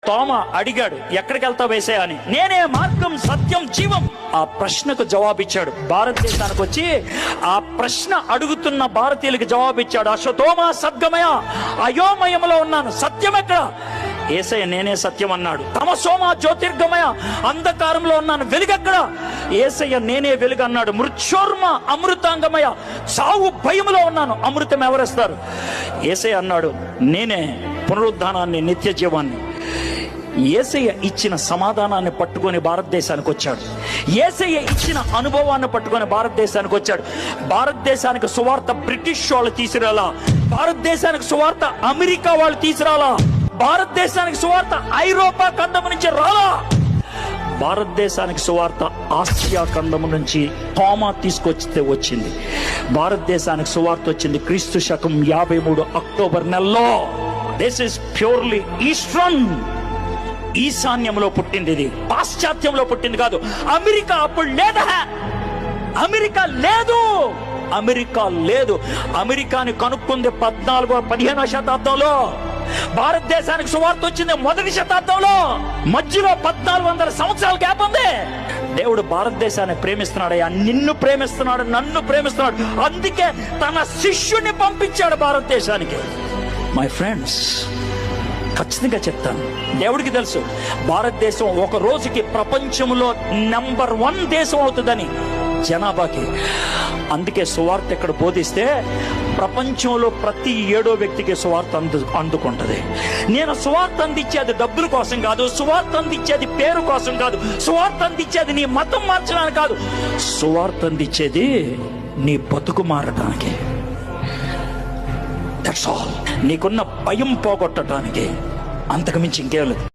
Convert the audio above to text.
తోమ అడిగాడు, ఎక్కడికి వెళ్తావు యేసయ్యా అని. నేనే మార్గం, సత్యం, జీవం. ఆ ప్రశ్నకు జవాబిచ్చాడు. భారతదేశానికి వచ్చి ఆ ప్రశ్న అడుగుతున్న భారతీయులకు జవాబిచ్చాడు. అశ్వతోమ సద్గమయ, అయోమయంలో ఉన్నాను, సత్యం ఎక్కడ? యేసయ్య నేనే సత్యం అన్నాడు. తమసోమ జ్యోతిర్గమయ, అంధకారంలో ఉన్నాను, వెలుగెక్కడ? యేసయ్య నేనే వెలుగు అన్నాడు. మృత్యోర్మ అమృతాంగమయ, చావు భయములో ఉన్నాను, అమృతం ఎవరేస్తారు? యేసయ్య అన్నాడు నేనే పునరుద్ధానాన్ని, నిత్య జీవాన్ని. యేసయ్య ఇచ్చిన సమాధానాన్ని పట్టుకొని భారతదేశానికి వచ్చాడు. యేసయ్య ఇచ్చిన అనుభవాన్ని పట్టుకొని భారతదేశానికి వచ్చాడు. భారతదేశానికి సువార్త బ్రిటిష్ వాళ్ళు తీసుకురాలా, భారతదేశానికి సువార్త అమెరికా వాళ్ళు తీసుకురాలా, భారతదేశానికి సువార్త ఐరోపా ఖండము నుంచి రాలా, భారతదేశానికి సువార్త ఆసియా ఖండము నుంచి తోమా తీసుకొచ్చితే వచ్చింది. భారతదేశానికి సువార్త వచ్చింది క్రీస్తు శకం 53 అక్టోబర్ నెలలో. దిస్ ఇస్ ప్యూర్లీ ఈస్టర్న్, ఈశాన్యంలో పుట్టింది. ఇది పాశ్చాత్యంలో పుట్టింది కాదు. అమెరికా అప్పుడు లేదా, అమెరికా లేదు, అమెరికా లేదు. అమెరికాని కనుక్కుంది 15వ శతాబ్దంలో. భారతదేశానికి సువార్త వచ్చింది 1వ శతాబ్దంలో. మధ్యలో 1400 సంవత్సరాల గ్యాప్ ఉంది. దేవుడు భారతదేశాన్ని ప్రేమిస్తున్నాడయ్యా, నిన్ను ప్రేమిస్తున్నాడు, నన్ను ప్రేమిస్తున్నాడు. అందుకే తన శిష్యుని పంపించాడు భారతదేశానికి. మై ఫ్రెండ్స్, ఖచ్చితంగా చెప్తాను, దేవుడికి తెలుసు భారతదేశం ఒక రోజుకి ప్రపంచంలో నెంబర్ 1 దేశం అవుతుందని జనాభాకి. అందుకే సువార్త ఇక్కడ బోధిస్తే ప్రపంచంలో ప్రతి 7వ వ్యక్తికి సువార్త అందుకుంటది. నేను సువార్త అందించేది డబ్బుల కోసం కాదు, సువార్త అందించేది పేరు కోసం కాదు, సువార్త అందించేది నీ మతం మార్చడానికి కాదు, సువార్త అందించేది నీ బతుకు మారటానికి. That's all. నీకున్న భయం పోగొట్టడానికి, అంతకు మించి ఇంకేం లేదు.